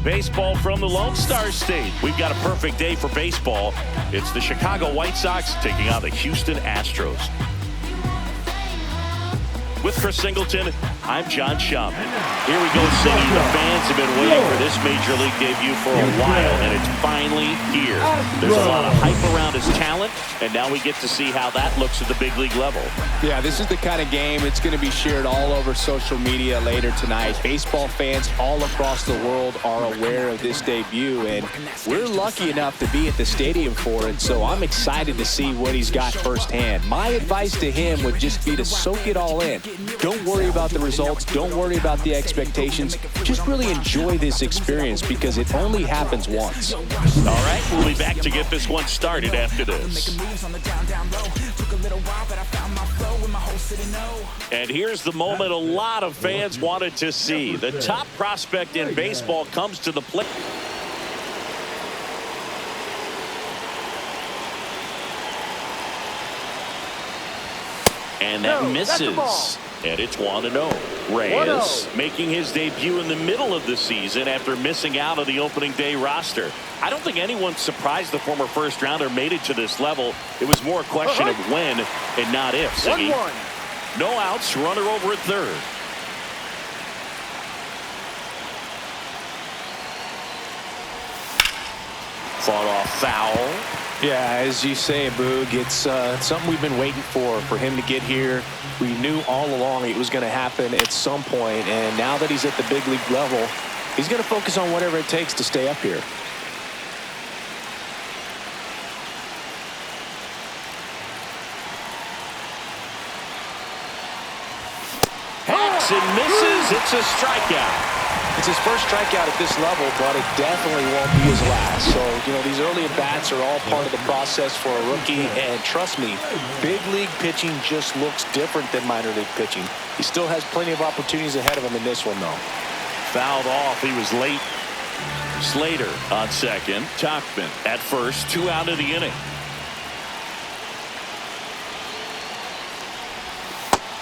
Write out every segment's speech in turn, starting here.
Baseball from the Lone Star State. We've got a perfect day for baseball. It's the Chicago White Sox taking on the Houston Astros. With Chris Singleton, I'm John Schaum. Here we go, singing. The fans have been waiting for this Major League debut for a while, and it's finally here. There's a lot of hype around his talent, and now we get to see how that looks at the big league level. Yeah, this is the kind of game it's going to be shared all over social media later tonight. Baseball fans all across the world are aware of this debut, and we're lucky enough to be at the stadium for it, so I'm excited to see what he's got firsthand. My advice to him would just be to soak it all in. Don't worry about the results. Don't worry about the expectations. Just really enjoy this experience because it only happens once. All right, we'll be back to get this one started after this. And here's the moment a lot of fans wanted to see. The top prospect in baseball comes to the plate. And that misses. And it's 1-0. Reyes making his debut in the middle of the season after missing out on the opening day roster. I don't think anyone's surprised the former first rounder made it to this level. It was more a question of when and not if. Siggy. No outs, runner over at third. Fought off foul. Yeah, as you say, Boog, it's something we've been waiting for him to get here. We knew all along it was going to happen at some point, and now that he's at the big league level, he's going to focus on whatever it takes to stay up here. Hacks and misses. It's a strikeout. It's his first strikeout at this level, but it definitely won't be his last. So, you know, these early at-bats are all part of the process for a rookie. And trust me, big league pitching just looks different than minor league pitching. He still has plenty of opportunities ahead of him in this one, though. Fouled off. He was late. Slater on second. Tachman at first. 2 out of the inning.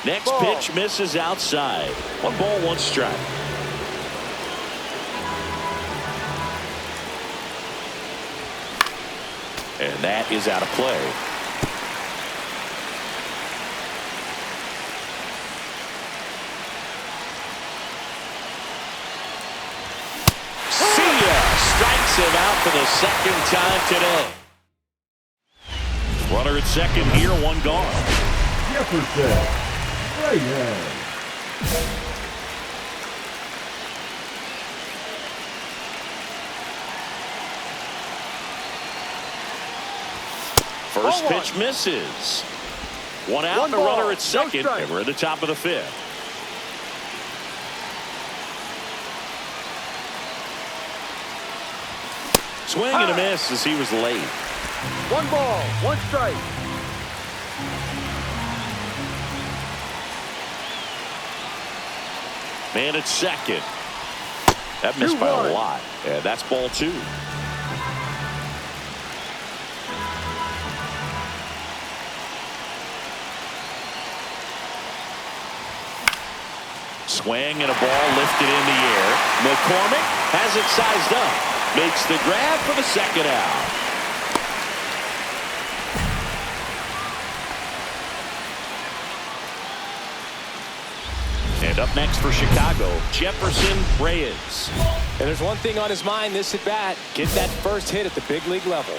Next pitch misses outside. 1 ball, 1 strike. And that is out of play. See ya! Strikes him out for the second time today. Runner at second here, 1 gone. Jefferson. Reyes. First pitch misses. 1 out, the runner at second, and we're at the top of the 5th. Swing and a miss as he was late. 1 ball, 1 strike. Man at second. That missed by a lot. Yeah, that's ball 2. Swing and a ball lifted in the air. McCormick has it sized up. Makes the grab for the second out. And up next for Chicago, Jefferson Reyes. And there's one thing on his mind this at bat. Get that first hit at the big league level.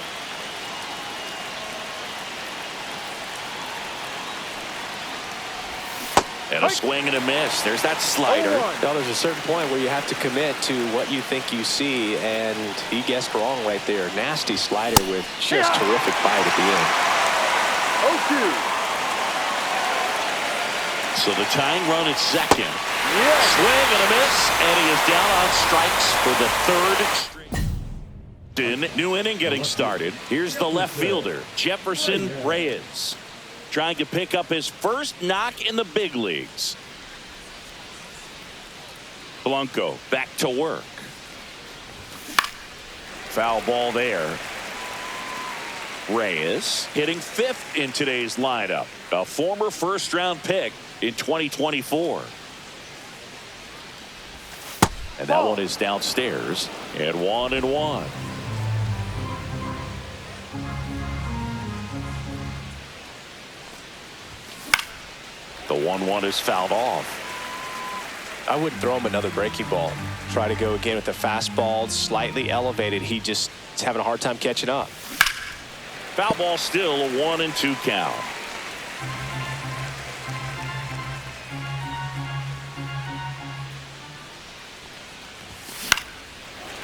And a swing and a miss. There's that slider. Now, there's a certain point where you have to commit to what you think you see, and he guessed wrong right there. Nasty slider with just terrific bite at the end. 0-2. So the tying run at second. Swing and a miss, and he is down on strikes for the 3rd straight. New inning getting started. Here's the left fielder, Jefferson Reyes, trying to pick up his first knock in the big leagues. Blanco back to work. Foul ball there. Reyes hitting 5th in today's lineup. A former first-round pick in 2024. And that one is downstairs. And 1-1. The 1-1 is fouled off. I wouldn't throw him another breaking ball. Try to go again with the fastball, slightly elevated. He just is having a hard time catching up. Foul ball, still a 1-2 count.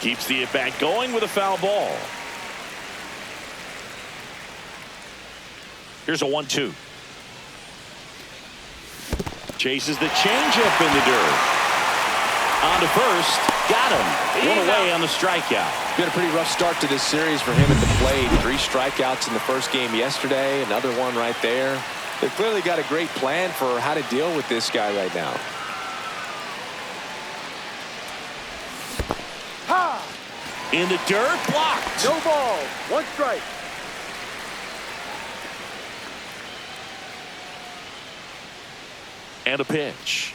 Keeps the at-bat going with a foul ball. Here's a 1-2. Chases the changeup in the dirt. On to first. Got him. One away on the strikeout. Been a pretty rough start to this series for him at the plate. 3 strikeouts in the first game yesterday. Another one right there. They've clearly got a great plan for how to deal with this guy right now. In the dirt, blocked. No ball. 1 strike. And a pitch.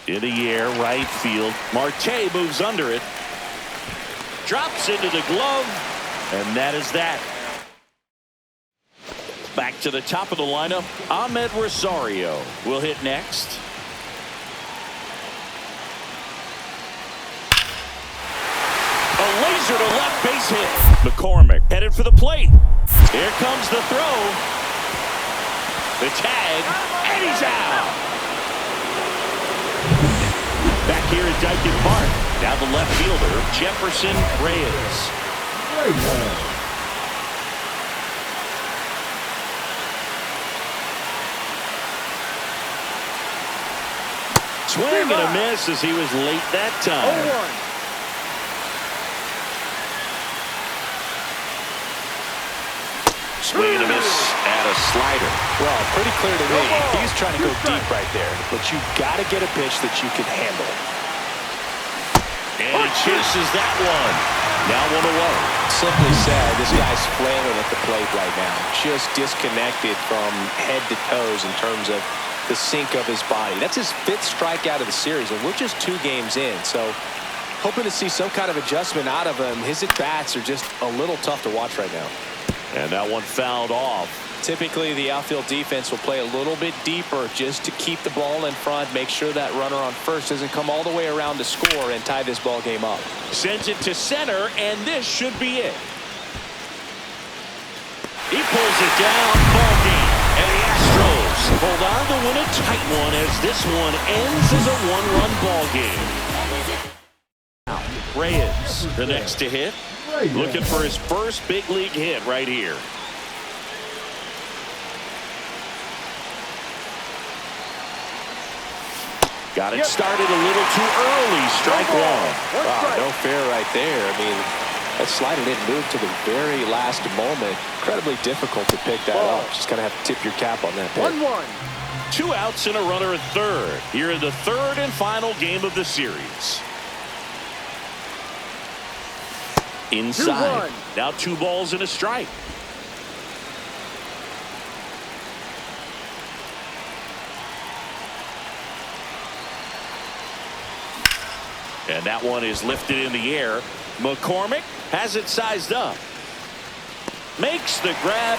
In the air, right field. Marte moves under it. Drops into the glove. And that is that. Back to the top of the lineup. Ahmed Rosario will hit next. A laser to left base hit. McCormick headed for the plate. Here comes the throw. The tag, and he's out. Back here at Dyken Park. Now the left fielder, Jefferson Reyes. Swing and a miss as he was late that time. 0-1. Swing and a miss at a slider. Well, pretty clear to me. He's trying to go deep right there. But you've got to get a pitch that you can handle. And he chases that one. Now 1 away. Simply said, this guy's flailing at the plate right now. Just disconnected from head to toes in terms of the sink of his body. That's his 5th strikeout of the series, and we're just 2 games in. So hoping to see some kind of adjustment out of him. His at-bats are just a little tough to watch right now. And that one fouled off. Typically, the outfield defense will play a little bit deeper just to keep the ball in front, make sure that runner on first doesn't come all the way around to score and tie this ball game up. Sends it to center, and this should be it. He pulls it down, ball game. And the Astros hold on to win a tight one as this one ends as a 1-run ball game. Reyes, the next to hit. Looking for his first big league hit right here. Got it started a little too early. Strike 1. Wow, no fair right there. I mean, that slider didn't move to the very last moment. Incredibly difficult to pick that up. Just kind of have to tip your cap on that pitch. 1-1. 2 outs and a runner at third. Here in the 3rd and final game of the series. Inside. 2-1. Now 2 balls and a strike. And that one is lifted in the air. McCormick has it sized up. Makes the grab.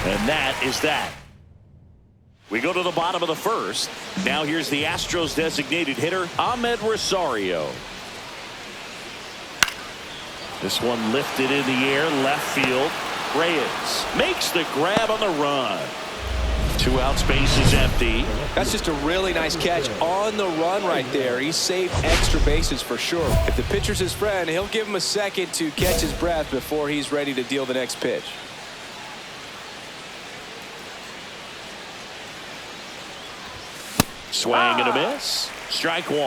And that is that. We go to the bottom of the 1st. Now here's the Astros designated hitter, Ahmed Rosario. This one lifted in the air, left field. Reyes makes the grab on the run. 2 outs, base is empty. That's just a really nice catch on the run right there. He saved extra bases for sure. If the pitcher's his friend, he'll give him a second to catch his breath before he's ready to deal the next pitch. Swing and a miss. Strike 1.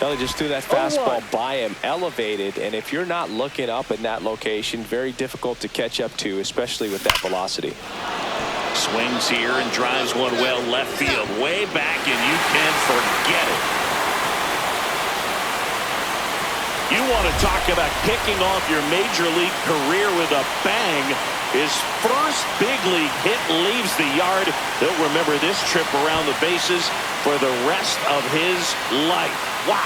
Well, he just threw that fastball by him, elevated, and if you're not looking up in that location, very difficult to catch up to, especially with that velocity. Swings here and drives one well left field, way back, and you can forget it. You want to talk about kicking off your major league career with a bang. His first big league hit leaves the yard. He'll remember this trip around the bases for the rest of his life. Wow.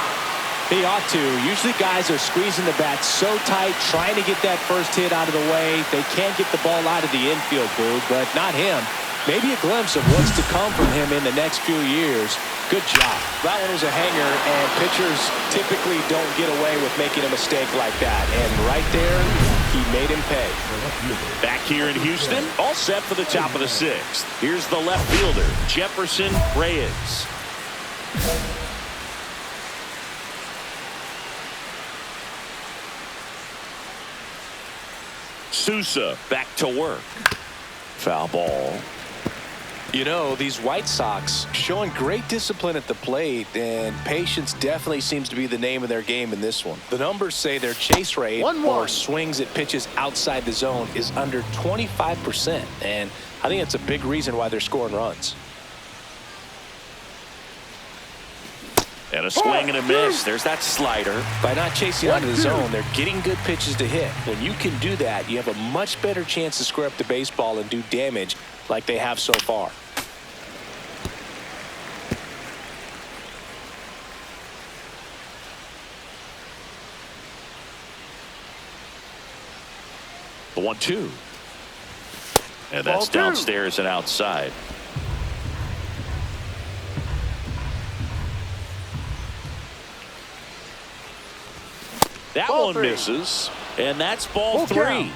He ought to. Usually guys are squeezing the bat so tight, trying to get that first hit out of the way. They can't get the ball out of the infield, Boog, but not him. Maybe a glimpse of what's to come from him in the next few years. Good job. That one was a hanger, and pitchers typically don't get away with making a mistake like that. And right there, he made him pay. Back here in Houston, all set for the top of the sixth. Here's the left fielder, Jefferson Reyes. Sousa back to work. Foul ball. You know, these White Sox showing great discipline at the plate, and patience definitely seems to be the name of their game in this one. The numbers say their chase rate or swings at pitches outside the zone is under 25%, and I think that's a big reason why they're scoring runs. And a swing and a miss. There's that slider. By not chasing out of the zone, they're getting good pitches to hit. When you can do that, you have a much better chance to square up the baseball and do damage like they have so far. The 1-2. And that's downstairs and outside. That one misses, and that's ball three.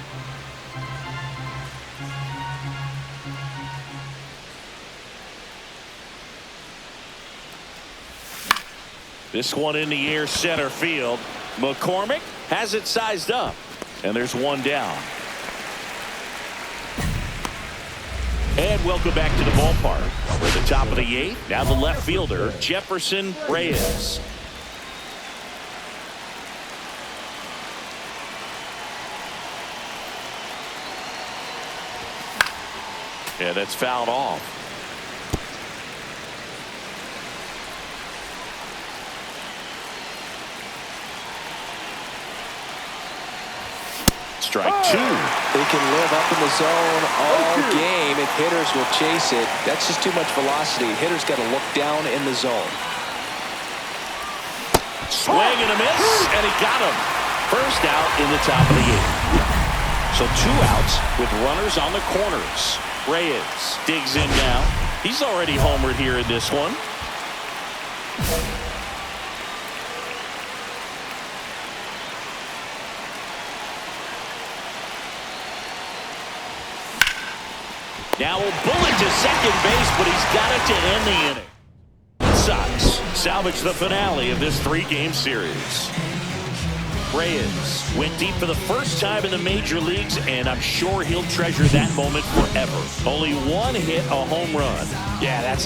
This one in the air, center field. McCormick has it sized up, and there's one down. And welcome back to the ballpark. We're at the top of the eighth. Now the left fielder, Jefferson Reyes. Yeah, that's fouled off. Strike two. They can live up in the zone all game if hitters will chase it. That's just too much velocity. Hitters got to look down in the zone. Swing and a miss, and he got him. First out in the top of the eighth. So two outs with runners on the corners. Reyes digs in now. He's already homered here in this one. Now a bullet to second base, but he's got it to end the inning. Sox salvage the finale of this three-game series. Reyes went deep for the first time in the major leagues, and I'm sure he'll treasure that moment forever. Only one hit, a home run. Yeah, that's an